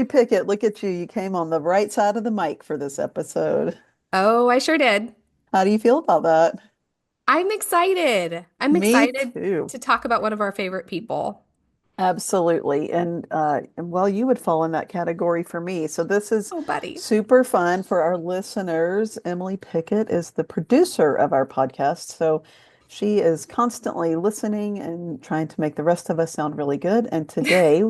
Emmelie Pickett, look at you. You came on the right side of the mic for this episode. Oh, I sure did. How do you feel about that? I'm excited. I'm Me excited too. to talk about one of our favorite people. Absolutely. Well, you would fall in that category for me. So this is Oh, buddy. super fun for our listeners. Emmelie Pickett is the producer of our podcast. So she is constantly listening and trying to make the rest of us sound really good. And today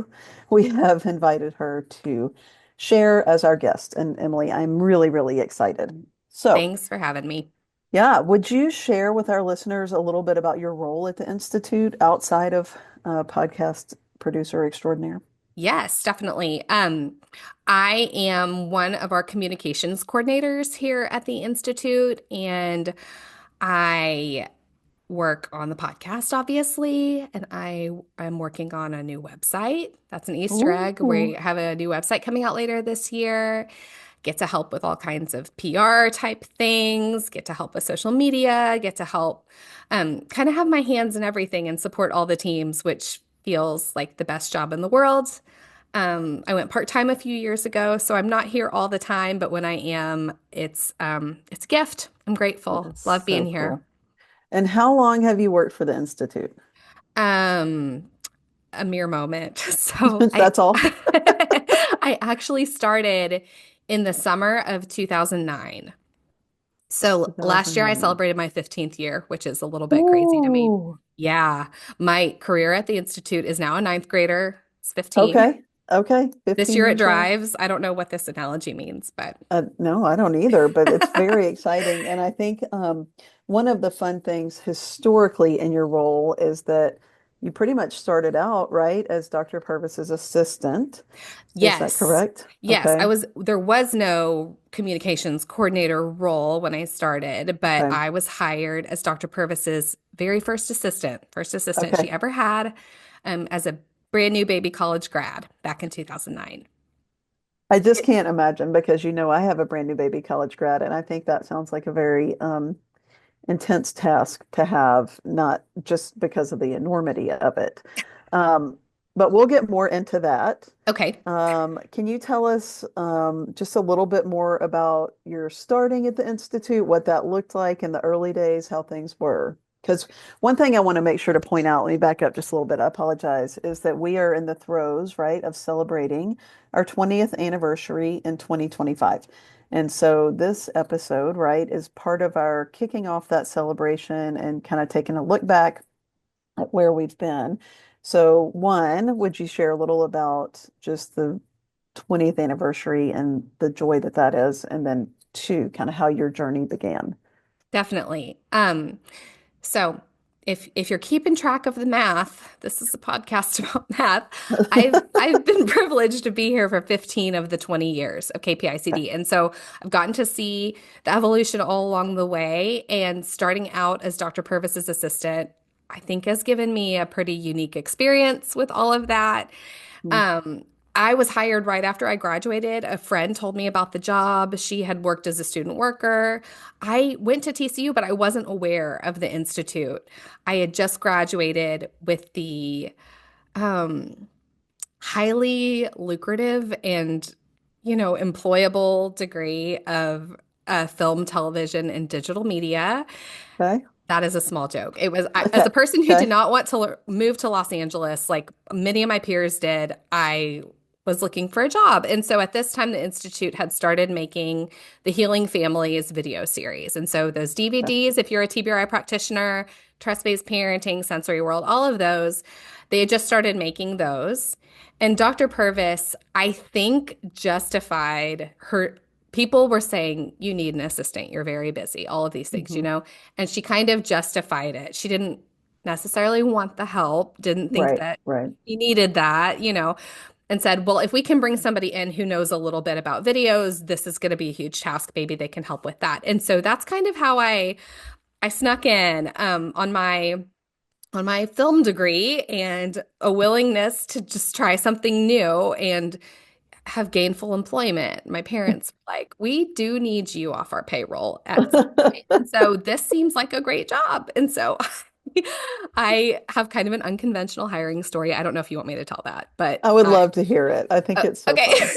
we have invited her to share as our guest. And Emily, I'm really, really excited. So, Thanks for having me. yeah, would you share with our listeners a little bit about your role at the Institute outside of podcast producer extraordinaire? Yes, definitely. I am one of our communications coordinators here at the Institute, and I work on the podcast, obviously, and I am working on a new website. That's an Easter egg. We Ooh, have a new website coming out later this year. Get to help with all kinds of PR type things, get to help with social media, get to help kind of have my hands in everything and support all the teams, which feels like the best job in the world. I went part-time a few years ago, so I'm not here all the time, but when I am, it's a gift. I'm grateful. that's Love being so here. cool. And how long have you worked for the Institute? Um, a mere moment. So I That's all. I actually started in the summer of 2009. So last year I 2009. celebrated my 15th year, which is a little bit crazy to me. Ooh, Yeah, my career at the Institute is now a ninth grader. It's 15. okay. Okay. This 15 year it years old. drives. I don't know what this analogy means, but No, I don't either, but it's very exciting. And I think one of the fun things historically in your role is that you pretty much started out, right, as Dr. Purvis's assistant. Is that yes. correct? Yes, Okay. there was no communications coordinator role when I started, but Okay. I was hired as Dr. Purvis's very first assistant she Okay. ever had, as a brand new baby college grad back in 2009. I just can't imagine because I have a brand new baby college grad, and I think that sounds like a very intense task to have, not just because of the enormity of it. Um, but we'll get more into that. Okay. Can you tell us just a little bit more about your starting at the Institute, what that looked like in the early days, how things were? Because one thing I want to make sure to point out, let me back up just a little bit, I apologize, is that we are in the throes, right, of celebrating our 20th anniversary in 2025. And so this episode, right, is part of our kicking off that celebration and kind of taking a look back at where we've been. So, one, would you share a little about just the 20th anniversary and the joy that that is? And then two, kind of how your journey began. Definitely. So if you're keeping track of the math, this is a podcast about math. I've been privileged to be here for 15 of the 20 years of Okay. KPICD. And so I've gotten to see the evolution all along the way. And starting out as Dr. Purvis's assistant, I think has given me a pretty unique experience with all of that. Mm. Um, I was hired right after I graduated. A friend told me about the job. She had worked as a student worker. I went to TCU, but I wasn't aware of the institute. I had just graduated with the um, highly lucrative and, employable degree of film, television, and digital media. Okay. That is a small joke. As a person who did Okay. not want to move to Los Angeles, like many of my peers did, I was looking for a job. And so at this time, the Institute had started making the Healing Families video series. And so those Okay. DVDs, if you're a TBRI practitioner, trust-based parenting, sensory world, all of those, they had just started making those. And Dr. Purvis, I think, justified her. People were saying, you need an assistant. You're very busy, all of these things, Hmm. and she kind of justified it. She didn't necessarily want the help, didn't think Right. that Right. he needed that, and said, well, if we can bring somebody in who knows a little bit about videos, this is going to be a huge task. Maybe they can help with that. And so that's kind of how I snuck in on my film degree and a willingness to just try something new and have gainful employment. My parents were like, we do need you off our payroll at some point. And so this seems like a great job. And so I have kind of an unconventional hiring story. I don't know if you want me to tell that, but I would love to hear it. I think it's so okay. fun.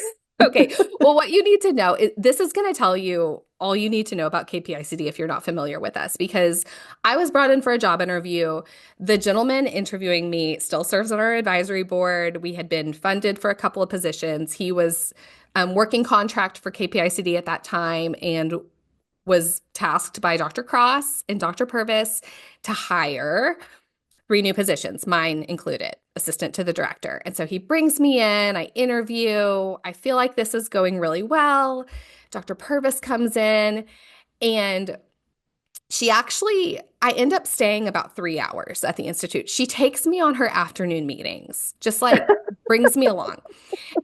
Okay. Well, what you need to know is this is going to tell you all you need to know about KPICD if you're not familiar with us, because I was brought in for a job interview. The gentleman interviewing me still serves on our advisory board. We had been funded for a couple of positions. He was working contract for KPICD at that time and was tasked by Dr. Cross and Dr. Purvis to hire three new positions, mine included, assistant to the director. And so he brings me in, I interview, I feel like this is going really well. Dr. Purvis comes in, and I end up staying about 3 hours at the Institute. She takes me on her afternoon meetings, just like brings me along.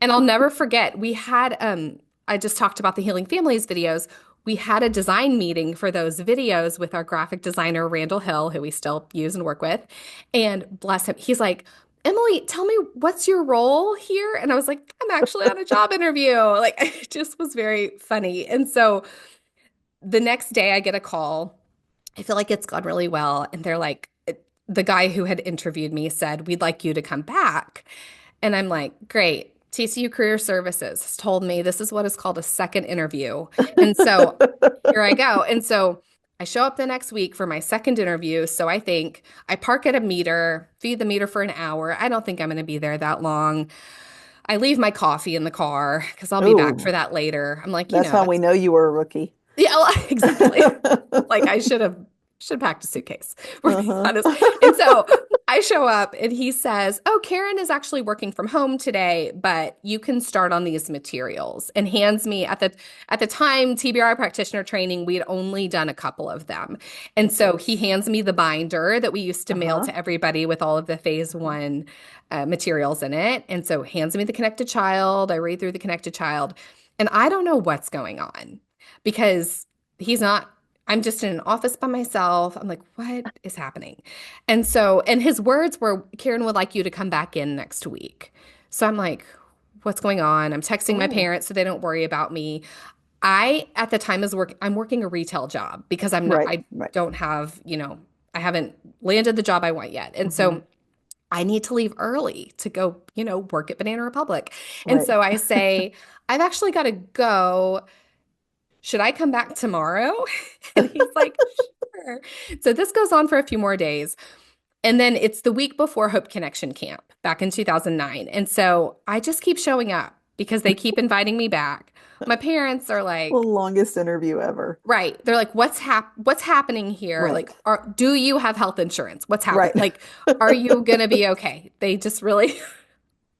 And I'll never forget, I just talked about the Healing Families videos. We had a design meeting for those videos with our graphic designer, Randall Hill, who we still use and work with. And bless him, he's like, Emily, tell me, what's your role here? And I was like, I'm actually on a job interview. Like, it just was very funny. And so the next day I get a call. I feel like it's gone really well. And they're like, the guy who had interviewed me said, we'd like you to come back. And I'm like, great. TCU Career Services has told me this is what is called a second interview. And so here I go. And so I show up the next week for my second interview. So I think I park at a meter, feed the meter for an hour. I don't think I'm going to be there that long. I leave my coffee in the car because I'll be back for Ooh, that later. I'm like, that's how we know you were a rookie. yeah, well, exactly. Like I should have packed a suitcase, for being Uh-huh. honest. And so I show up and he says, "Oh, Karyn is actually working from home today, but you can start on these materials." And hands me at the time TBRI practitioner training, we had only done a couple of them. And so he hands me the binder that we used to mail Uh-huh. to everybody with all of the phase one materials in it. And so hands me the connected child. I read through the connected child, and I don't know what's going on because he's not, I'm just in an office by myself. I'm like, what is happening? And his words were, Karyn would like you to come back in next week. So I'm like, what's going on? I'm texting my Oh, parents so they don't worry about me. At the time I'm working a retail job because right, I right. don't have, I haven't landed the job I want yet. And Hmm. so I need to leave early to go, work at Banana Republic. And Right. so I say, I've actually got to go. Should I come back tomorrow? And he's like, sure. So this goes on for a few more days. And then it's the week before Hope Connection Camp back in 2009. And so I just keep showing up because they keep inviting me back. My parents are The like, longest interview ever. right. They're like, what's happening here? Right. Like, do you have health insurance? What's happening? Right. Like, are you gonna be okay? They just really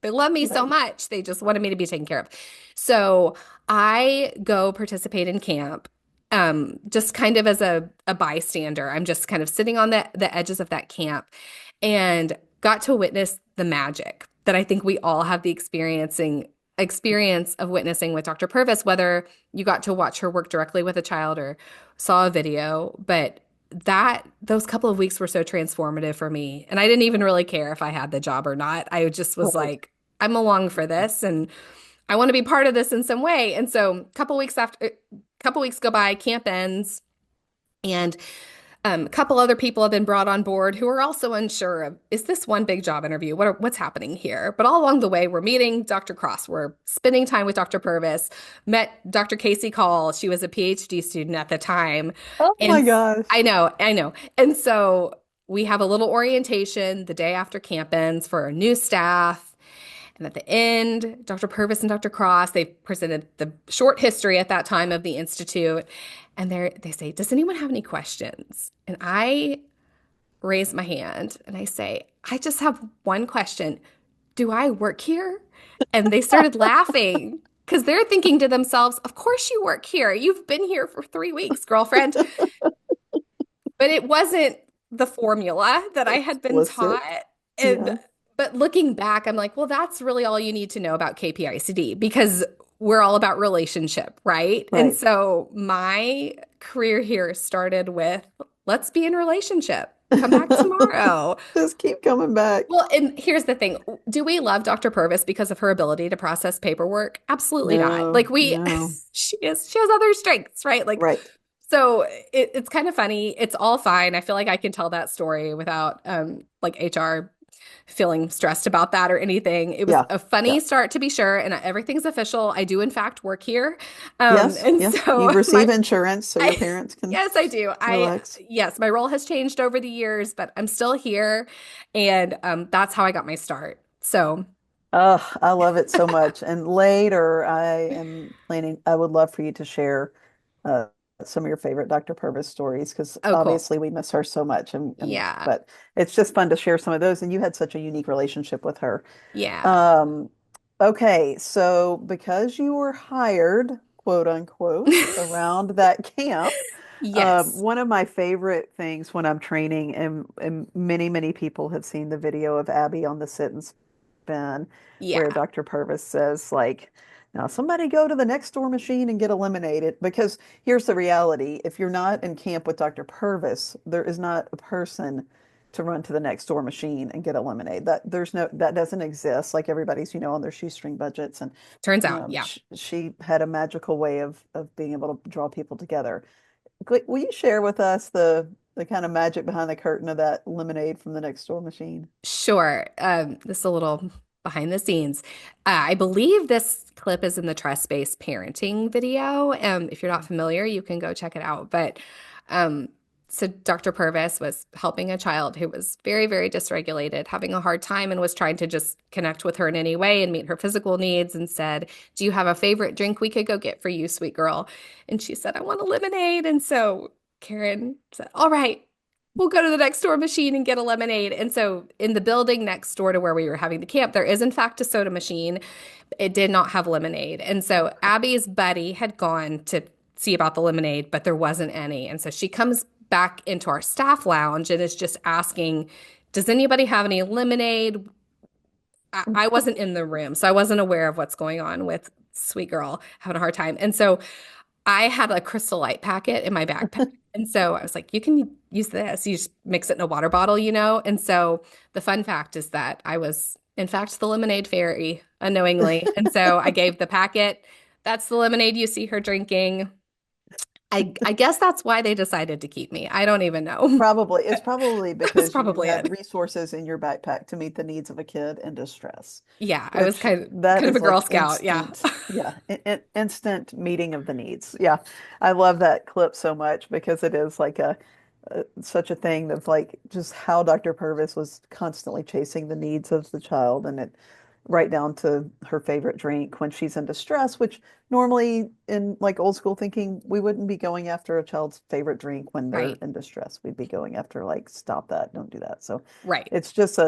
they love me so Right. much. They just wanted me to be taken care of. So I go participate in camp, just kind of as a bystander. I'm just kind of sitting on the edges of that camp and got to witness the magic that I think we all have the experience of witnessing with Dr. Purvis, whether you got to watch her work directly with a child or saw a video. But those couple of weeks were so transformative for me. And I didn't even really care if I had the job or not. I just was Right. like, I'm along for this and I want to be part of this in some way. And so a couple weeks go by, camp ends, and a couple other people have been brought on board who are also unsure of, is this one big job interview? What's happening here? But all along the way, we're meeting Dr. Cross. We're spending time with Dr. Purvis, met Dr. Casey Call. She was a PhD student at the time. Oh my And gosh. I know. And so we have a little orientation the day after camp ends for our new staff. And at the end, Dr. Purvis and Dr. Cross, they presented the short history at that time of the Institute. And they say, does anyone have any questions? And I raise my hand and I say, I just have one question. Do I work here? And they started laughing because they're thinking to themselves, of course you work here. You've been here for 3 weeks, girlfriend. But it wasn't the formula that I had been Explicit. taught. Yeah. But looking back, I'm like, well, that's really all you need to know about KPICD because we're all about relationship, right? And Right. so my career here started with let's be in relationship. Come back tomorrow. Just keep coming back. Well, and here's the thing. Do we love Dr. Purvis because of her ability to process paperwork? Absolutely not. No, Like no. she has other strengths, right? Like Right. So it's kind of funny. It's all fine. I feel like I can tell that story without like HR feeling stressed about that or anything. It was Yeah. a Yeah. funny start to be sure, and everything's official. I do in fact work here. Yes. And Yeah. so You receive my insurance so your I parents can yes, I do. I relax. yes, my role has changed over the years, but I'm still here, and that's how I got my start. So, Oh, I love it so much. And later, I would love for you to share uh, some of your favorite Dr. Purvis stories because oh, cool. obviously we miss her so much. Yeah. But it's just fun to share some of those. And you had such a unique relationship with her. Yeah. Um, okay, so because you were hired, quote unquote, around that camp, Yes. one of my favorite things when I'm training, and many people have seen the video of Abby on the sit and spin, where Yeah. Dr. Purvis says, like, now somebody go to the next door machine and get eliminated. Because here's the reality, if you're not in camp with Dr. Purvis, there is not a person to run to the next door machine and get a lemonade. That doesn't exist. Like everybody's, on their shoestring budgets, and Turns out, yeah. she had a magical way of being able to draw people together. Will you share with us the kind of magic behind the curtain of that lemonade from the next door machine? Sure. This is a little behind the scenes. I believe this clip is in the trust-based parenting video. If you're not familiar, you can go check it out. But um, so Dr. Purvis was helping a child who was very, very dysregulated, having a hard time, and was trying to just connect with her in any way and meet her physical needs, and said, "Do you have a favorite drink we could go get for you, sweet girl?" And she said, "I want a lemonade." And so Karyn said, "All right, we'll go to the next door machine and get a lemonade." And so, in the building next door to where we were having the camp, there is, in fact, a soda machine. It did not have lemonade. And so, Okay. Abby's buddy had gone to see about the lemonade, but there wasn't any. And so, she comes back into our staff lounge and is just asking, "Does anybody have any lemonade?" I wasn't in the room, so I wasn't aware of what's going on with Sweet Girl having a hard time. And so, I had a Crystal Light packet in my backpack. And so I was like, you can use this. You just mix it in a water bottle, you know? And so the fun fact is that I was, in fact, the lemonade fairy unknowingly. And so I gave the packet. That's the lemonade you see her drinking. I guess that's why they decided to keep me. I don't even know. Probably. It's probably That's because you probably had it. resources in your backpack to meet the needs of a kid in distress, Yeah, I was which that kind of a is Girl like Scout. Yeah. instant, yeah, instant meeting of the needs. Yeah. I love that clip so much because it is like such a thing of like just how Dr. Purvis was constantly chasing the needs of the child, and it right down to her favorite drink when she's in distress, which normally in like old school thinking, we wouldn't be going after a child's favorite drink when they're Right. in distress. We'd be going after like, stop that, don't do that. So Right. it's just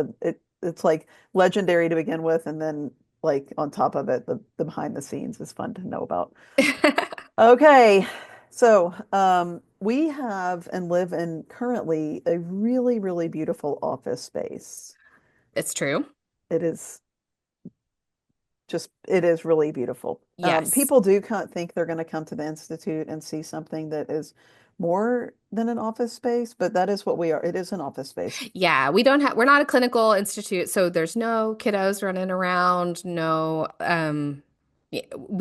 it's like legendary to begin with, and then like on top of it, the behind the scenes is fun to know about. Okay. So, we have and live in currently a really beautiful office space. It's true. It is it is really beautiful. Yes. People do think they're going to come to the Institute and see something that is more than an office space, but that is what we are. It is an office space. Yeah, we're not a clinical institute, so there's no kiddos running around, we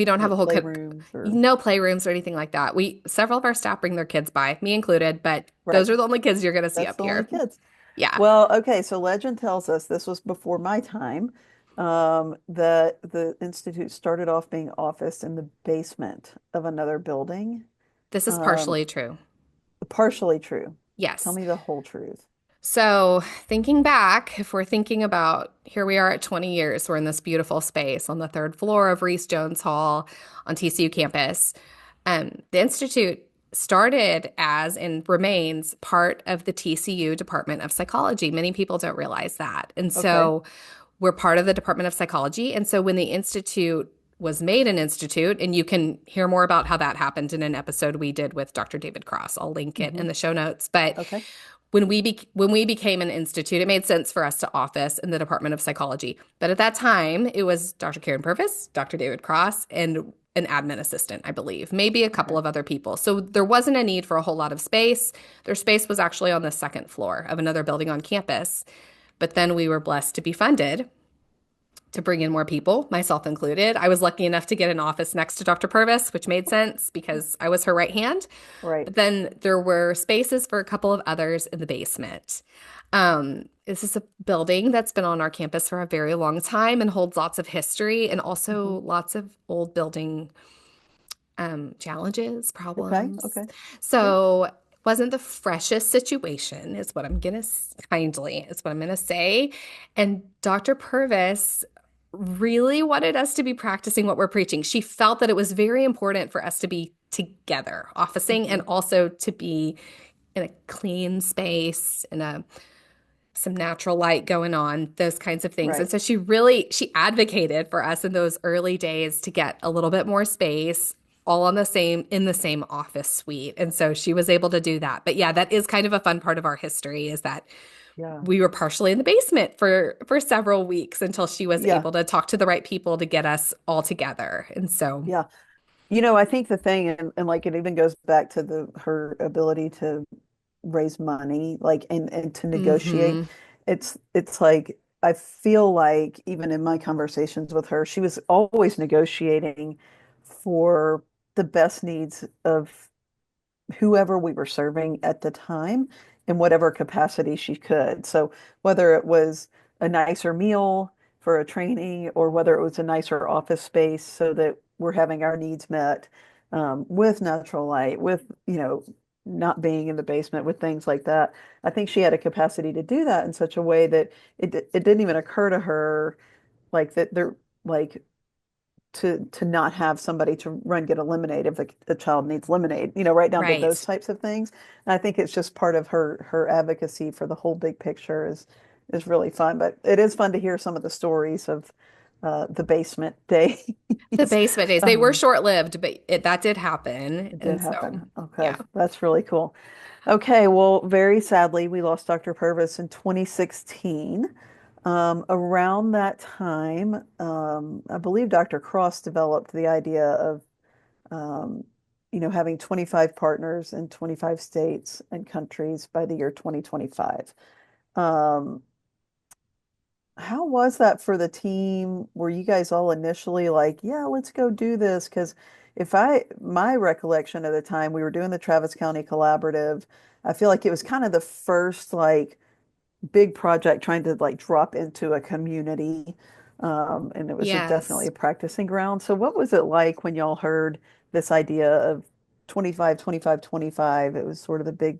don't have No a whole playrooms or, no playrooms or anything like that. Several of our staff bring their kids by, me included, but right. those are the only kids you're going to see That's up the only here. kids. Yeah. Well, okay, so legend tells us this was before my time. That the Institute started off being office in the basement of another building. This is Um, partially true. partially true. Tell Yes. me the whole truth. So, thinking back, if we're thinking about here we are at 20 years, we're in this beautiful space on the third floor of Reese Jones Hall on TCU campus. The Institute started as and remains part of the TCU Department of Psychology. Many people don't realize that. And Okay. so we're part of the Department of Psychology. And so when the Institute was made an institute, and you can hear more about how that happened in an episode we did with Dr. David Cross. I'll link it Hmm. in the show notes. But Okay. when we became an institute, it made sense for us to office in the Department of Psychology. But at that time, it was Dr. Karyn Purvis, Dr. David Cross, and an admin assistant, I believe, maybe a couple Okay. of other people. So there wasn't a need for a whole lot of space. Their space was actually on the second floor of another building on campus. But then we were blessed to be funded to bring in more people, myself included. I was lucky enough to get an office next to Dr. Purvis, which made sense because I was her right hand. Right. But then there were spaces for a couple of others in the basement. This is a building that's been on our campus for a very long time and holds lots of history and Hmm. also lots of old building challenges, Okay. problems. Okay. Good. So wasn't the freshest situation, is what I'm gonna kindly is what I'm gonna say. And Dr. Purvis really wanted us to be practicing what we're preaching. She felt that it was very important for us to be together, officing, Hmm. and also to be in a clean space, in a some natural light going on, those kinds of things. And Right. so she advocated for us in those early days to get a little bit more space, all on the same in the same office suite. And so she was able to do that. But yeah, that is kind of a fun part of our history is that Yeah. we were partially in the basement for several weeks until she was Yeah. able to talk to the right people to get us all together. And so, Yeah. I think the thing, and like it even goes back to her ability to raise money, like and to negotiate. mhm, It's like I feel like even in my conversations with her, she was always negotiating for the best needs of whoever we were serving at the time in whatever capacity she could. So whether it was a nicer meal for a training or whether it was a nicer office space so that we're having our needs met with natural light, with, not being in the basement, with things like that. I think she had a capacity to do that in such a way that it didn't even occur to her like that there like to not have somebody to run get a lemonade if the child needs lemonade, right down to those right. types of things. And I think it's just part of her advocacy for the whole big picture is really fun. But it is fun to hear some of the stories of the basement days. The basement days, they were Um, short-lived, but that did happen. it did And so, happen. Okay, yeah. that's really cool. Okay, well, very sadly, we lost Dr. Purvis in 2016. Around that time, I believe Dr. Cross developed the idea of um, having 25 partners in 25 states and countries by the year 2025. Um, how was that for the team? Were you guys all initially like, yeah, let's go do this? Because my recollection of the time we were doing the Travis County Collaborative, I feel like it was kind of the first like big project trying to like drop into a community. And it was definitely Yes. a practicing ground. So what was it like when y'all heard this idea of 25, 25, 25? It was sort of the big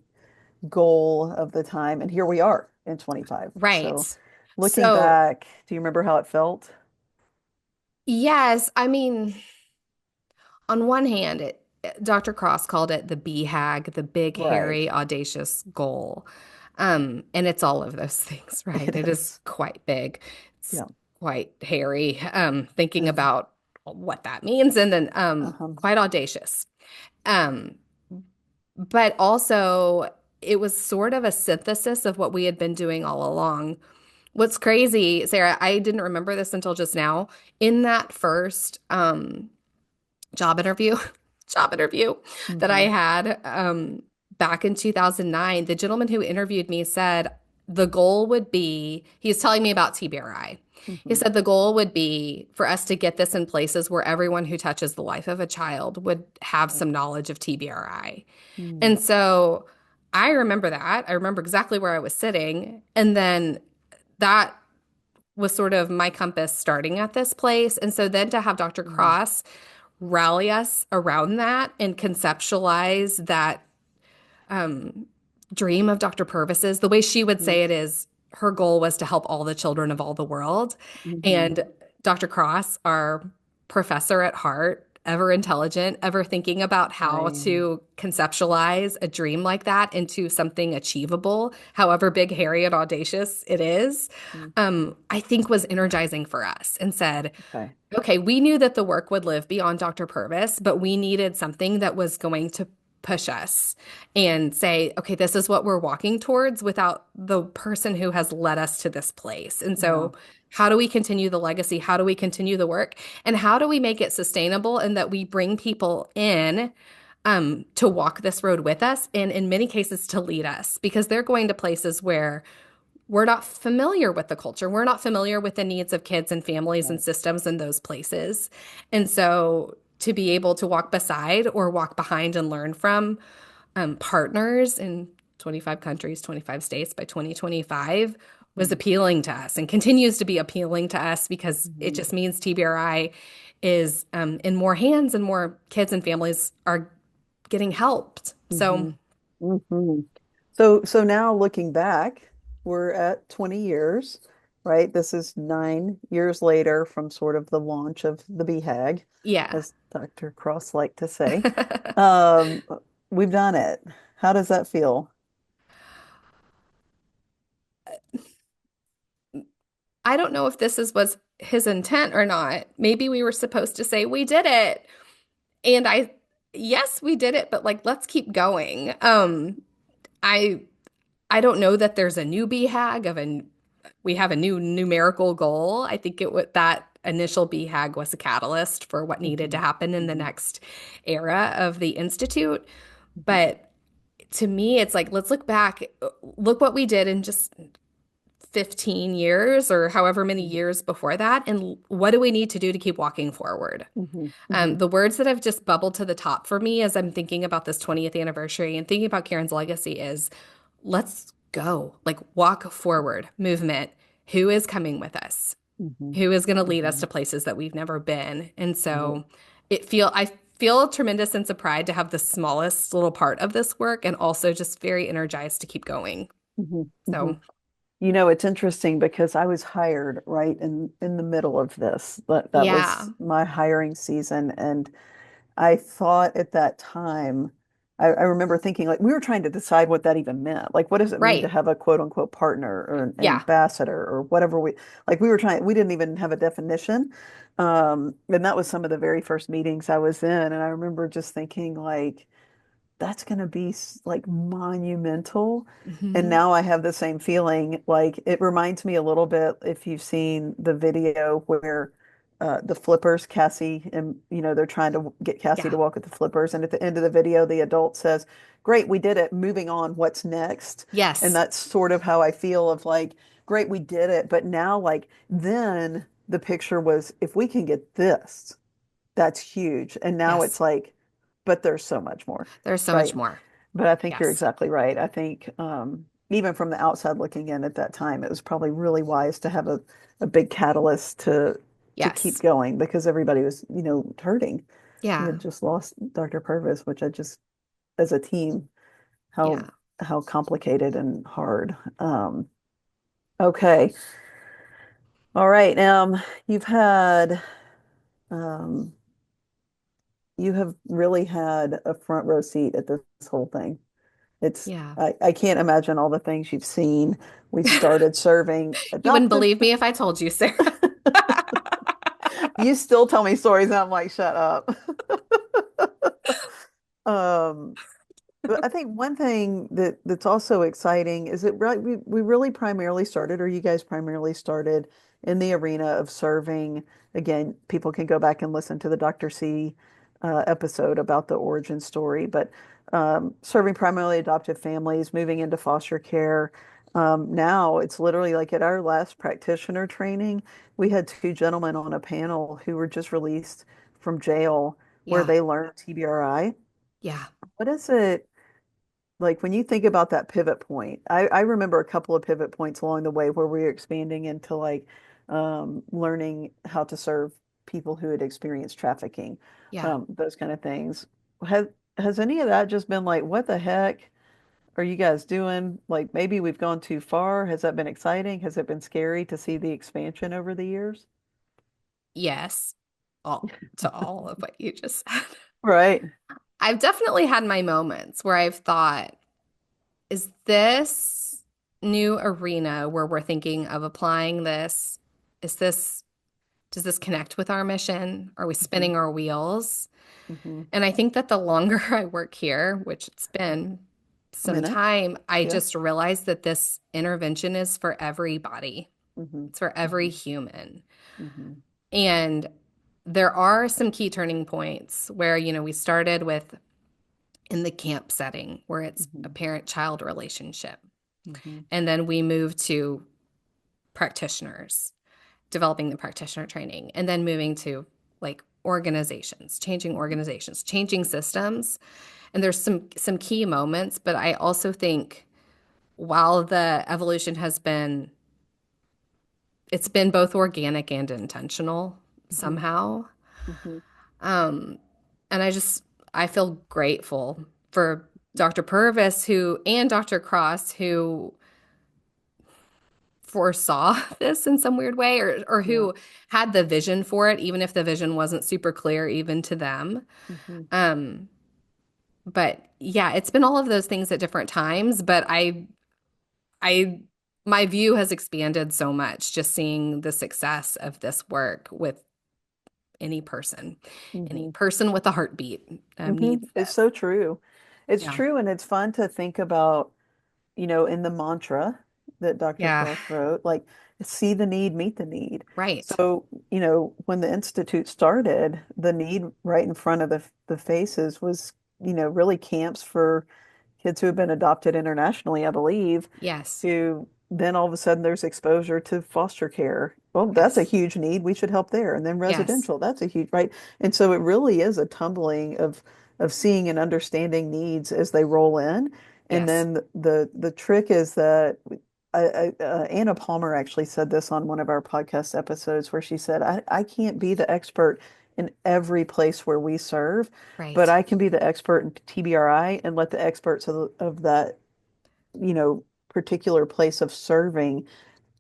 goal of the time. And here we are in 25. So Right. looking So, back, do you remember how it felt? yes, I mean, on one hand, Dr. Cross called it the BHAG, the big, Right. hairy, audacious goal. And it's all of those things, right? It It is is. quite big. It's Yeah. quite hairy, thinking Uh-huh. about what that means, and then Uh-huh. quite audacious. Um, but also, it was sort of a synthesis of what we had been doing all along. What's crazy, Sarah, I didn't remember this until just now. In that first job interview, job interview that I Hmm. had back in 2009, the gentleman who interviewed me said the goal would be, he was telling me about TBRI. He Hmm. said the goal would be for us to get this in places where everyone who touches the life of a child would have Right. some knowledge of TBRI. Mm. And so I remember that. I remember exactly where I was sitting. And then that was sort of my compass starting at this place. And so then to have Dr. Mm. Cross rally us around that and conceptualize that um, dream of Dr. Purvis's, the way she would say it Yes. is her goal was to help all the children of all the world. Hmm. And Dr. Cross, our professor at heart, ever intelligent, ever thinking about how Right. to conceptualize a dream like that into something achievable, however big, hairy, and audacious it is, Mhm. I think was energizing for us and said, Okay. okay, we knew that the work would live beyond Dr. Purvis, but we needed something that was going to push us and say, okay, this is what we're walking towards without the person who has led us to this place. And Yeah. so, how do we continue the legacy? How do we continue the work? And how do we make it sustainable and that we bring people in to walk this road with us and in many cases to lead us because they're going to places where we're not familiar with the culture. We're not familiar with the needs of kids and families and Right. systems in those places. And so to be able to walk beside or walk behind and learn from partners in 25 countries, 25 states by 2025 was Mhm. appealing to us and continues to be appealing to us because it Mhm. just means TBRI is in more hands and more kids and families are getting helped. So, Mhm. Mhm. So now looking back, we're at 20 years, right? This is 9 years later from sort of the launch of the BHAG, yeah. as Dr. Cross liked to say. Um, we've done it. How does that feel? I don't know if was his intent or not. Maybe we were supposed to say we did it. And yes, we did it, but like let's keep going. I I don't know that there's a new BHAG we have a new numerical goal. I think it would that initial BHAG was a catalyst for what needed to Mhm. happen in the Mhm. next era of the Institute. Mhm. But to me, it's like, let's look back, look what we did in just 15 years or however many years before that, and what do we need to do to keep walking forward? Mhm. Mhm. The words that have just bubbled to the top for me as I'm thinking about this 20th anniversary and thinking about Karyn's legacy is let's go, like walk forward, movement. Who is coming with us? Mhm. Who is going to lead us to Mhm. places that we've never been? And Right. so I feel a tremendous sense of pride to have the smallest little part of this work and also just very energized to keep going. Mhm. So Mhm. It's interesting because I was hired right in the middle of this. That yeah, was my hiring season, and I thought at that time, I remember thinking like we were trying to decide what that even meant. Like, what does it mean to right. have a quote unquote partner or an Yeah. ambassador or whatever we didn't even have a definition. And that was some of the very first meetings I was in, and I remember just thinking like that's going to be like monumental. And Hmm. now I have the same feeling. Like it reminds me a little bit if you've seen the video where the flippers, Cassie, and they're trying to get Cassie Yeah. to walk with the flippers. And at the end of the video, the adult says, "Great, we did it. Moving on. What's next?" And Yes. that's sort of how I feel of like, great, we did it. But now, like, then the picture was, if we can get this, that's huge. And now it's Yes. like, but there's so much more, There's so much right? more. But I think you're Yes. exactly right. I think even from the outside looking in at that time, it was probably really wise to have a big catalyst to keep Yes. going because everybody was, hurting. We Yeah. had just lost Dr. Purvis, which I just, as a team, how Yeah. how complicated and hard. Okay, all right. You've had um, you have really had a front row seat at this whole thing. Yeah. I can't imagine all the things you've seen. We started serving You wouldn't adoptive. believe me if I told you, Sarah. You still tell me stories, and I'm like, shut up. Um, but I think one thing that's also exciting is that we really primarily started, or you guys primarily started in the arena of serving. Again, people can go back and listen to the Dr. C episode about the origin story, but serving primarily adoptive families, moving into foster care. Now it's literally like at our last practitioner training, we had two gentlemen on a panel who were just released from jail where Yeah. they learned TBRI. Yeah. What is it? Like when you think about that pivot point, I remember a couple of pivot points along the way where we were expanding into like learning how to serve people who had experienced trafficking, Yeah. those kind of things. Has has any of that just been like, what the heck are you guys doing? Like maybe we've gone too far. Has that been exciting? Has it been scary to see the expansion over the years? Yes. All to all of what you just said. Right. I've definitely had my moments where I've thought, is this new arena where we're thinking of applying this? Is this, does this connect with our mission? Are we Hmm. spinning our wheels? Hmm. And I think that the longer I work here, which it's been A some minute. time, I Yeah. just realized that this intervention is for everybody. Hmm. It's for every Hmm. human. Hmm. And there are some key turning points where, we started with in the camp setting where it's a Hmm. parent-child relationship. Mhm. And then we moved to practitioners, developing the practitioner training, and then moving to like organizations, changing systems. And there's some key moments, but I also think while the evolution has been, it's been both organic and intentional Mhm. somehow. Mhm. Um, and I feel grateful for Dr. Purvis who and Dr. Cross who foresaw this in some weird way or Yeah. who had the vision for it, even if the vision wasn't super clear even to them. Mhm. Um, but yeah, it's been all of those things at different times, but I my view has expanded so much just seeing the success of this work with any Mhm. person with a heartbeat needs It's this. so true. It's Yeah. true, and it's fun to think about, in the mantra that Dr. Yeah. Cross wrote, like, see the need, meet the need. Right. So, when the Institute started, the need right in front of the faces was, really camps for kids who have been adopted internationally, I believe, Yes. to then all of a sudden there's exposure to foster care. Well, that's a Yes. huge need. We should help there. And then Yes. residential, that's a huge, right? And so it really is a tumbling of seeing and understanding needs as they roll in. And Yes. then the trick is that Anna Palmer actually said this on one of our podcast episodes where she said, I can't be the expert in every place where we serve, but Right. I can be the expert in TBRI and let the experts of that, particular place of serving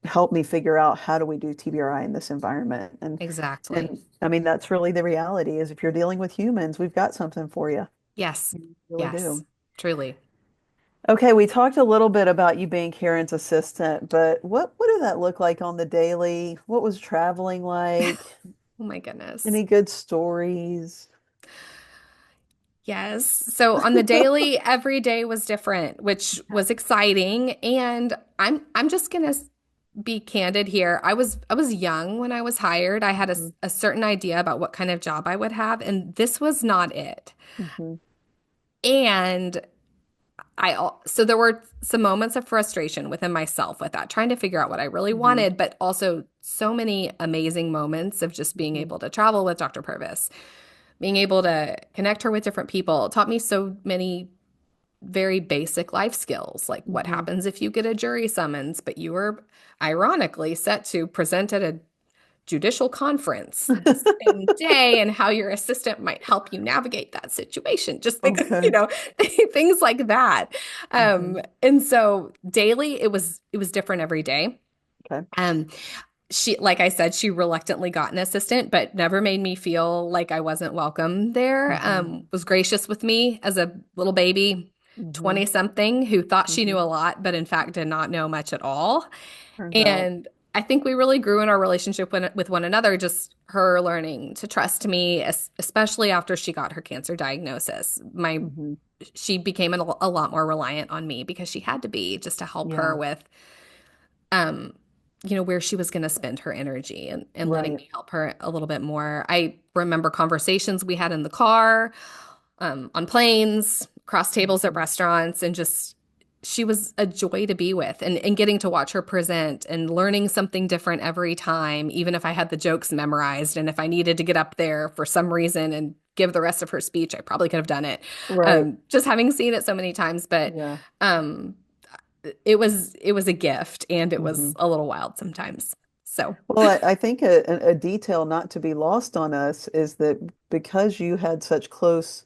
help me figure out how do we do TBRI in this environment. Exactly. And I mean, that's really the reality is if you're dealing with humans, we've got something for you. Yes. You really Yes. do. Truly. Okay, we talked a little bit about you being Karen's assistant, but what did that look like on the daily? What was traveling like? Oh my goodness. Any good stories? Yes. So on the daily, every day was different, which was exciting. And I'm just gonna be candid here. I was young when I was hired. I had Mhm. a certain idea about what kind of job I would have, and this was not it. Mhm. And so there were some moments of frustration within myself with that, trying to figure out what I really Mhm. wanted, but also so many amazing moments of just being Mhm. able to travel with Dr. Purvis, being able to connect her with different people, taught me so many very basic life skills, like what Mhm. happens if you get a jury summons, but you were ironically set to present at a judicial conference the same day and how your assistant might help you navigate that situation. Just things, Okay. things like that. Mhm. And so daily it was different every day. Okay. Um, she, like I said, she reluctantly got an assistant, but never made me feel like I wasn't welcome there. Mhm. Was gracious with me as a little baby, Mhm. 20 something, who thought she knew Mhm. a lot, but in fact did not know much at all. Turns out. And I think we really grew in our relationship with one another, just her learning to trust me, especially after she got her cancer diagnosis. Mhm. She became a lot more reliant on me because she had to be just to help her Yeah. with, um, where she was going to spend her energy and letting Right. me help her a little bit more. I remember conversations we had in the car, on planes, across tables at Mhm. restaurants, and just she was a joy to be with and getting to watch her present and learning something different every time, even if I had the jokes memorized. And if I needed to get up there for some reason and give the rest of her speech, I probably could have done it. Right. Just having seen it so many times, but Yeah. um, it was a gift and it was Mhm. a little wild sometimes. So, Well, I think a detail not to be lost on us is that because you had such close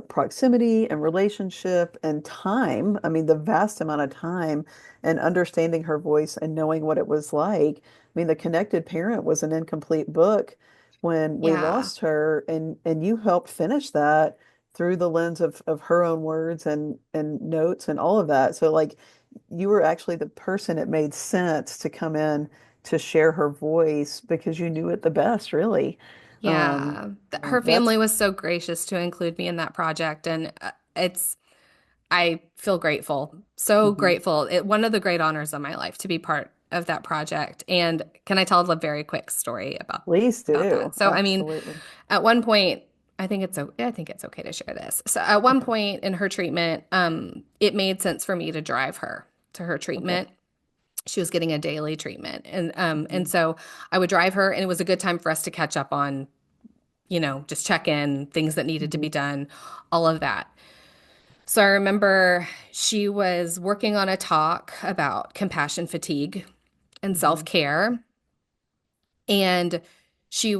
proximity and relationship and time. I mean, the vast amount of time and understanding her voice and knowing what it was like. I mean, The Connected Parent was an incomplete book when we yeah. lost her, and you helped finish that through the lens of her own words and notes and all of that. So like you were actually the person it made sense to come in to share her voice because you knew it the best, really. Um, Yeah, her family that's was so gracious to include me in that project, and I feel grateful, so mhm. grateful. One of the great honors of my life to be part of that project. And can I tell a very quick story Please about do. that? So, I mean, Absolutely. at one point, I think it's okay to share this. So, at one Okay. point in her treatment, it made sense for me to drive her to her Okay. treatment. She was getting a daily treatment. And Mhm. so I would drive her, and it was a good time for us to catch up on, just check in, things that needed to be Mhm. done, all of that. So I remember she was working on a talk about compassion fatigue and Mhm. self-care. And she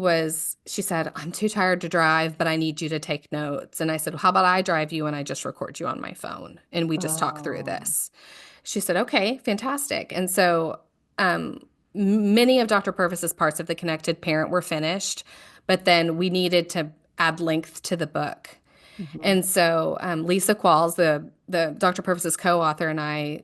said, I'm too tired to drive, but I need you to take notes. And I said, well, how about I drive you and I just record you on my phone and we just talk through Oh. this? She said, okay, fantastic. And so um, many of Dr. Purvis's parts of the Connected Parent were finished, but then we needed to add length to the book. Mhm. And so Lisa Qualls, the Dr. Purvis's co-author, and I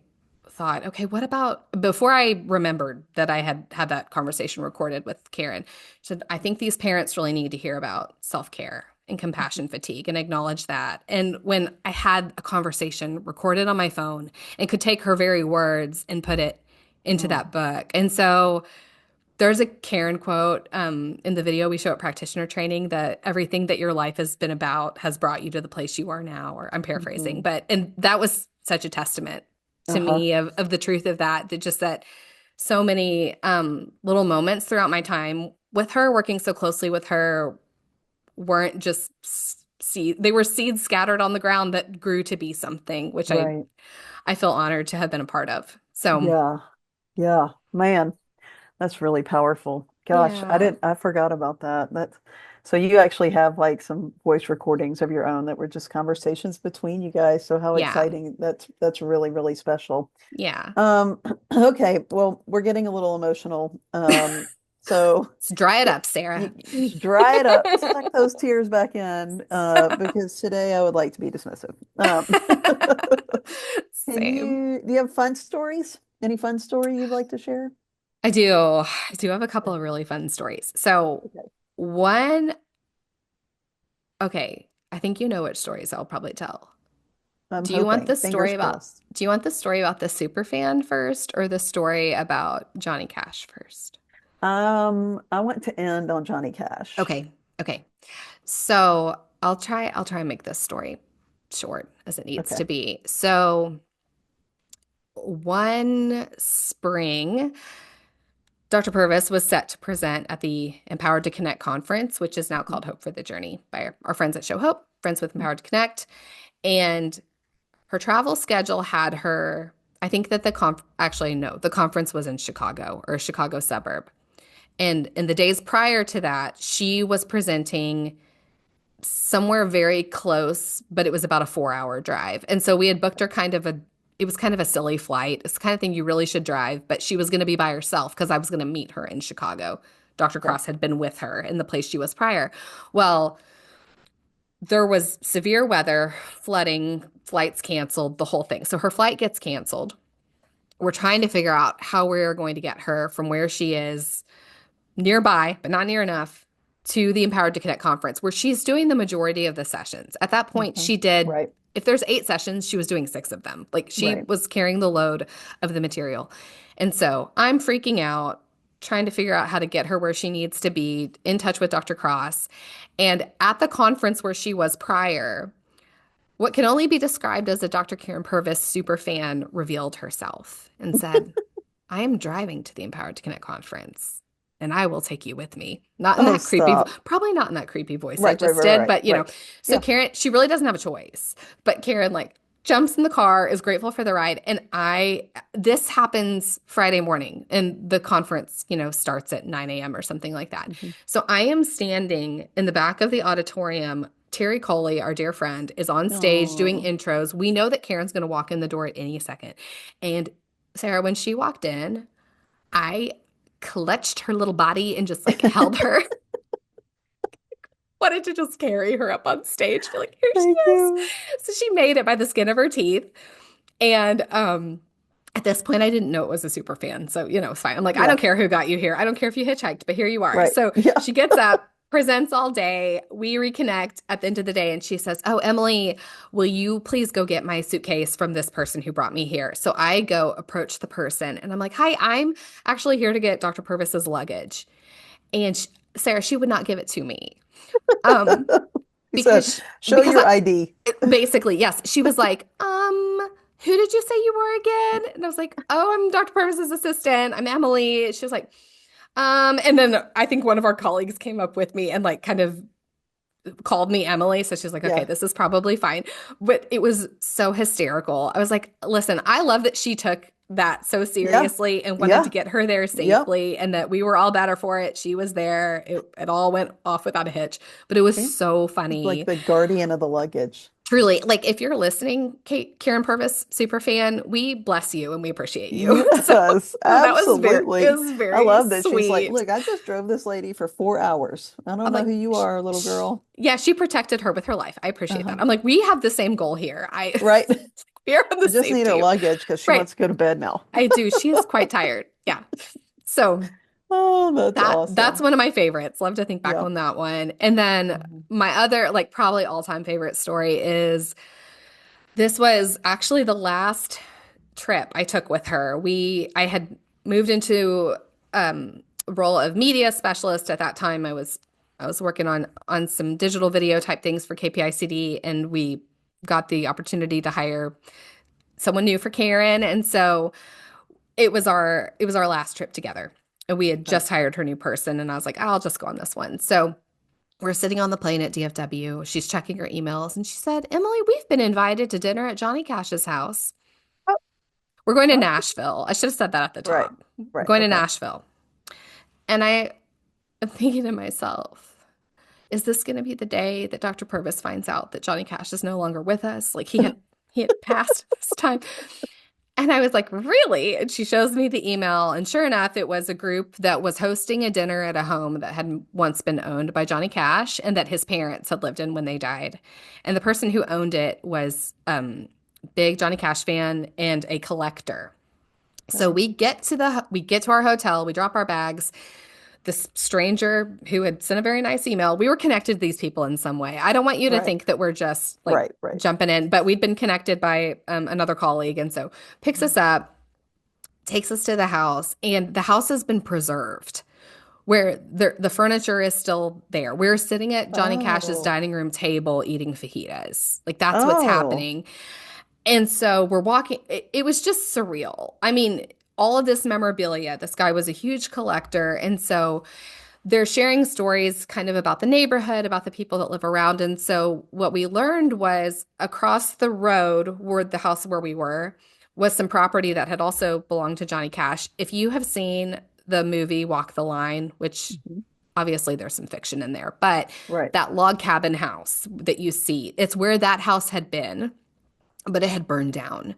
thought, okay, what about before I remembered that I had had that conversation recorded with Karyn, she said, I think these parents really need to hear about self-care and Mhm. compassion fatigue and acknowledge that. And when I had a conversation recorded on my phone and could take her very words and put it into Oh. that book. And so there's a Karyn quote in the video we show at practitioner training that everything that your life has been about has brought you to the place you are now, or I'm paraphrasing, Mhm. and that was such a testament to Uh-huh. me of the truth of that, that just that so many little moments throughout my time with her, working so closely with her, weren't just they were seeds scattered on the ground that grew to be something, which Right. I feel honored to have been a part of. So, Yeah. Yeah. Man, that's really powerful. Gosh, yeah. I forgot about that. So you actually have like some voice recordings of your own that were just conversations between you guys. So how Yeah. exciting. That's really, really special. Yeah. Um, okay, well, we're getting a little emotional. So Let's dry it th- up, Sarah. you just dry it up, suck those tears back in, because today I would like to be dismissive. Same. Do you have fun stories? Any fun story you'd like to share? I do. I do have a couple of really fun stories. So, Okay. one, okay, I think you know which stories I'll probably tell. I'm Do you want hoping. the Fingers story about crossed. do you want the story about the super fan first or the story about Johnny Cash first? I want to end on Johnny Cash. Okay. Okay. So, I'll try and make this story short as it needs Okay. to be. So, one spring, Dr. Purvis was set to present at the Empowered to Connect conference, which is now Mhm. called Hope for the Journey by our friends at Show Hope, friends with Empowered to Connect. And her travel schedule had her, I think that actually, no, the conference was in Chicago or a Chicago suburb. And in the days prior to that, she was presenting somewhere very close, but it was about a 4 hour drive. And so we had booked her it was kind of a silly flight. It's the kind of thing you really should drive, but she was going to be by herself because I was going to meet her in Chicago. Dr. Okay. Cross had been with her in the place she was prior. Well, there was severe weather, flooding, flights canceled, the whole thing. So her flight gets canceled. We're trying to figure out how we're going to get her from where she is nearby, but not near enough, to the Empowered to Connect conference, where she's doing the majority of the sessions. At that point, Okay. she did, Right. if there's 8 sessions, she was doing 6 of them. Like she Right. was carrying the load of the material. And so I'm freaking out, trying to figure out how to get her where she needs to be, in touch with Dr. Cross. And at the conference where she was prior, what can only be described as a Dr. Karyn Purvis super fan revealed herself and said, I am driving to the Empowered to Connect conference and I will take you with me. Not in Oh, that creepy, stop. probably not in that creepy voice I Right, right, just right, did, right, but right. so Yeah. Karyn, she really doesn't have a choice. But Karyn like jumps in the car, is grateful for the ride. And this happens Friday morning and the conference, starts at 9 a.m. or something like that. Mhm. So I am standing in the back of the auditorium. Terry Coley, our dear friend, is on stage doing Oh. intros. We know that Karyn's going to walk in the door at any second. And Sarah, when she walked in, I clutched her little body and just like held her. Wanted to just carry her up on stage. Be like, here she Thank is. you. So she made it by the skin of her teeth. And at this point, I didn't know it was a super fan. So, it's fine. I'm like, I Yeah. don't care who got you here. I don't care if you hitchhiked, but here you are. Right. So Yeah. she gets up, presents all day. We reconnect at the end of the day. And she says, oh, Emily, will you please go get my suitcase from this person who brought me here? So I go approach the person and I'm like, hi, I'm actually here to get Dr. Purvis's luggage. And Sarah, she would not give it to me. Um, He said, because show your ID. basically, yes, she was like, who did you say you were again? And I was like, oh, I'm Dr. Purvis's assistant. I'm Emily. She was like, and then I think one of our colleagues came up with me and like kind of called me Emily. So she's like, okay, Yeah. this is probably fine. But it was so hysterical. I was like, listen, I love that she took that so Yeah. seriously and wanted to Yeah. get her there Yep. safely and that we were all better for it. She was there. It all went off without a hitch, but it was Okay. so Like funny. the guardian of the luggage. Truly, like if you're listening, Karen Purvis, super fan, we bless you and we appreciate you. So, Yes, so that was it absolutely. was I very love that she's like, sweet. look, I just drove this lady for 4 hours. I don't I'm know like, who you are, little girl. yeah, she protected her with her life. I appreciate Uh-huh. that. I'm like, we have the same goal here. Right. We're on the I just same need her team. luggage because she Right. wants to go to bed now. I do. She is quite tired. Yeah. So Oh, that's that's awesome. one of my favorites. Love to think back Yeah. on that one. And then Mhm. my other, like probably all-time favorite story is this was actually the last trip I took with her. I had moved into a role of media specialist at that time. I was working on some digital video type things for KPICD, and we got the opportunity to hire someone new for Karyn, and so it was our last trip together. And we had Okay. just hired her new person, and I was like, I'll just go on this one. So we're sitting on the plane at DFW. She's checking her emails, and she said, Emily, we've been invited to dinner at Johnny Cash's house. Oh, We're going to oh, Nashville. I should have said that at the right. top. We're Right. going to Okay. Nashville. And I am thinking to myself, is this going to be the day that Dr. Purvis finds out that Johnny Cash is no longer with us? Like he had passed this time. And I was like, really? And she shows me the email. And sure enough, it was a group that was hosting a dinner at a home that had once been owned by Johnny Cash and that his parents had lived in when they died. And the person who owned it was big Johnny Cash fan and a collector. So Okay. we get to our hotel, we drop our bags. This stranger who had sent a very nice email, we were connected to these people in some way. I don't want you to Right. think that we're just like Right. Right. jumping in, but we'd been connected by another colleague. And so picks Mhm. us up, takes us to the house, and the house has been preserved where the furniture is still there. We're sitting at Johnny Cash's Oh. dining room table eating fajitas. Like that's what's Oh. happening. And so we're walking, it was just surreal. I mean, all of this memorabilia, this guy was a huge collector. And so they're sharing stories kind of about the neighborhood, about the people that live around. And so what we learned was across the road where the house where we were was some property that had also belonged to Johnny Cash. If you have seen the movie Walk the Line, which Mhm. obviously there's some fiction in there, but Right. that log cabin house that you see, it's where that house had been, but it had burned down.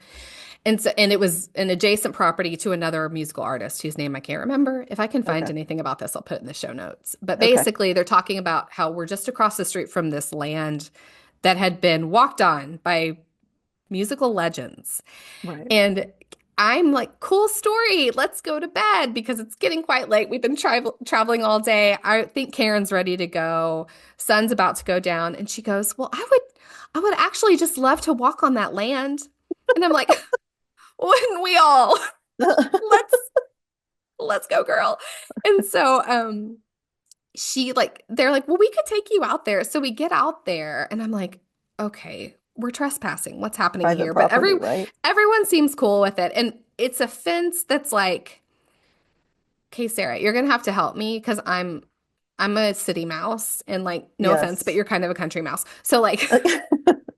And it was an adjacent property to another musical artist whose name I can't remember. If I can find Okay. anything about this, I'll put it in the show notes. But Okay. basically, they're talking about how we're just across the street from this land that had been walked on by musical legends. Right. And I'm like, cool story. Let's go to bed because it's getting quite late. We've been traveling all day. I think Karen's ready to go. Sun's about to go down. And she goes, well, I would actually just love to walk on that land. And I'm like, wouldn't we all? Let's let's go, girl. And so they're like, well, we could take you out there. So we get out there and I'm like, okay, we're trespassing. What's happening Private here? But property, right? everyone seems cool with it. And it's a fence that's like, okay, Sarah, you're gonna have to help me because I'm a city mouse and like no offense, but Yes. you're kind of a country mouse. So like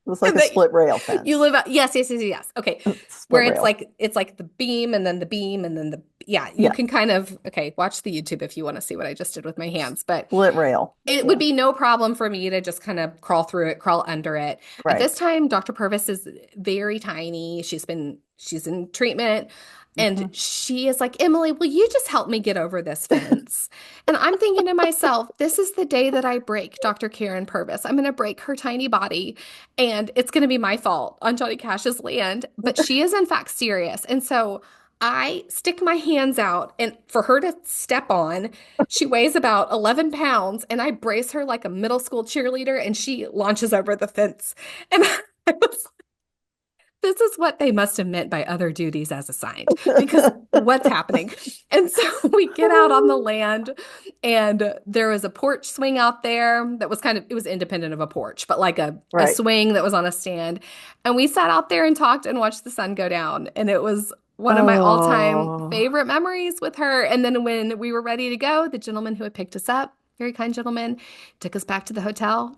It's like a that split rail you fence. live out, yes, yes, yes, yes. Okay. Where Split it's rail. like the beam and then the beam and then yeah, you Yeah. can kind of okay, watch the YouTube if you want to see what I just did with my hands. But Split rail. it would Yeah. be no problem for me to just kind of crawl through it, crawl under it. At Right. this time, Dr. Purvis is very tiny. She's in treatment. And Hmm. she is like, Emily, will you just help me get over this fence? And I'm thinking to myself, this is the day that I break Dr. Karyn Purvis. I'm going to break her tiny body, and it's going to be my fault on Johnny Cash's land. But she is, in fact, serious. And so I stick my hands out, and for her to step on, she weighs about 11 pounds, and I brace her like a middle school cheerleader, and she launches over the fence. And I was this is what they must have meant by other duties as assigned, because what's happening? And so we get out on the land, and there was a porch swing out there that was it was independent of a porch, but like a Right. swing that was on a stand. And we sat out there and talked and watched the sun go down. And it was one of my all-time Oh, favorite memories with her. And then when we were ready to go, the gentleman who had picked us up, very kind gentleman, took us back to the hotel.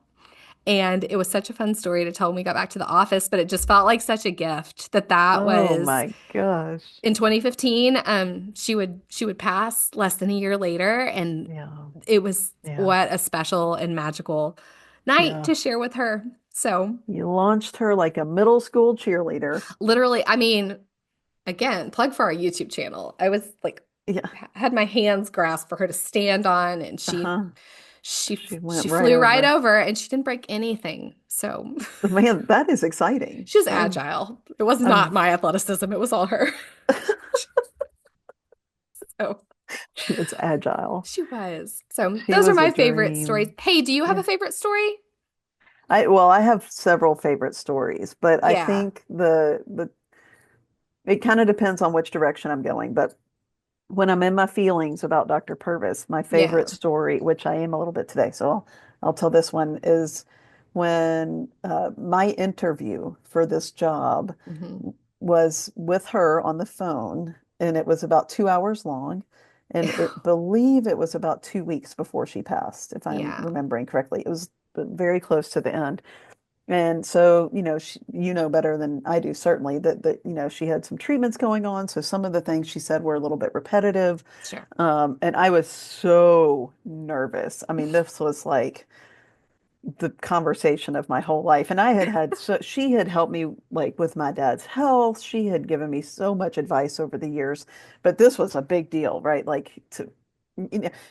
And it was such a fun story to tell when we got back to the office, but it just felt like such a gift that oh was my gosh. in 2015. She would pass less than a year later, and Yeah. it was Yeah. what a special and magical night Yeah. to share with her. So You launched her like a middle school cheerleader. literally, I mean, again, plug for our YouTube channel. I was like Yeah. had my hands grasped for her to stand on, and she Uh-huh. she She went she right flew right over. over, and she didn't break anything. So Man, that is exciting. she was agile. It was not I'm my athleticism, it was all her. So she was agile. she was. So She those are was a my favorite stories. dream. Hey, do you have Yeah. a favorite story? I have several favorite stories, but I Yeah. think the it kind of depends on which direction I'm going. But when I'm in my feelings about Dr. Purvis, my favorite Yeah. story, which I am a little bit today, so I'll tell this one, is when my interview for this job Hmm. was with her on the phone, and it was about 2 hours long. And it believe it was about 2 weeks before she passed, if I'm Yeah. remembering correctly. It was very close to the end. And so, you know better than I do, certainly, that she had some treatments going on. So some of the things she said were a little bit repetitive. Sure. And I was so nervous. I mean, this was like the conversation of my whole life. And so she had helped me like with my dad's health. She had given me so much advice over the years, but this was a big deal, right? Like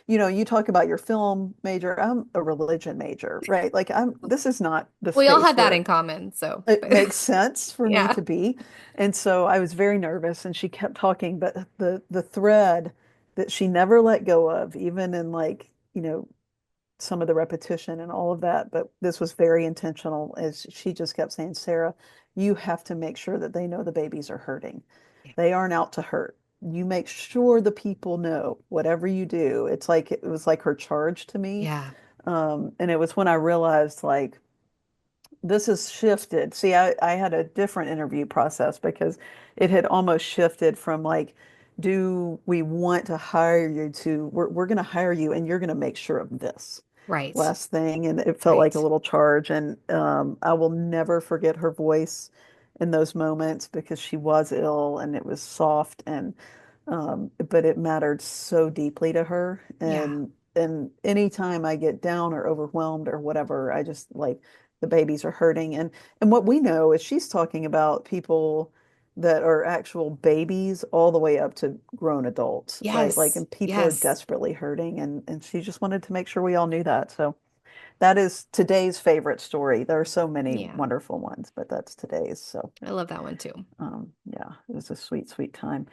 you talk about your film major. I'm a religion major, right? Like this is not the We all had space that where in common. So, it makes sense for me yeah. to be. And so I was very nervous and she kept talking, but the thread that she never let go of, even in like, some of the repetition and all of that, but this was very intentional as she just kept saying, Sarah, you have to make sure that they know the babies are hurting. They aren't out to hurt. You make sure the people know whatever you do. It was like her charge to me. Yeah. And it was when I realized like this has shifted. See, I had a different interview process because it had almost shifted from like, do we want to hire you to, we're going to hire you and you're going to make sure of this Right. last thing. And it felt like a Right. little charge. And I will never forget her voice in those moments because she was ill and it was soft but it mattered so deeply to her. Yeah. And anytime I get down or overwhelmed or whatever, I just like the babies are hurting. And what we know is she's talking about people that are actual babies all the way up to grown adults, right? Like, Yes. and people are Yes. desperately hurting, and she just wanted to make sure we all knew that. So that is today's favorite story. There are so many Yeah. wonderful ones, but that's today's. So I love that one too. yeah, it was a sweet, sweet time.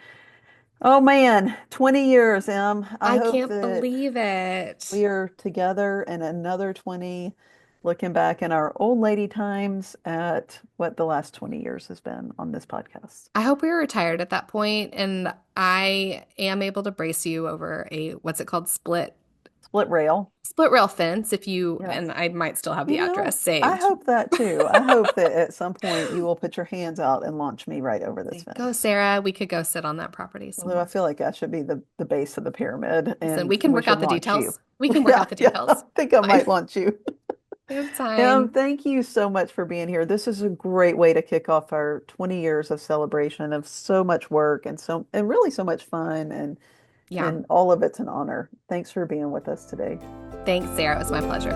Oh man, 20 years, Em. I I hope can't that believe it. we are together in another 20, looking back in our old lady times at what the last 20 years has been on this podcast. I hope we were retired at that point, and I am able to brace you over a what's it called? Split rail. Split rail fence if you, Yes. and I might still have the address I saved. hope that too. I hope that at some point you will put your hands out and launch me right over this Say, go, fence. Sarah. We could go sit on that proproperty Although I some. feel like I should be the base of the pyramid Listen, we and can we work should out the launch you. details. We can work Yeah, out the yeah. I details. think I Fine. might launch you. We have time. Thank you so much for being here. This is a great way to kick off our 20 years of celebration of so much work and really so much fun Yeah. and all of it's an honor. Thanks for being with us today. Thanks, Sarah. It was my pleasure.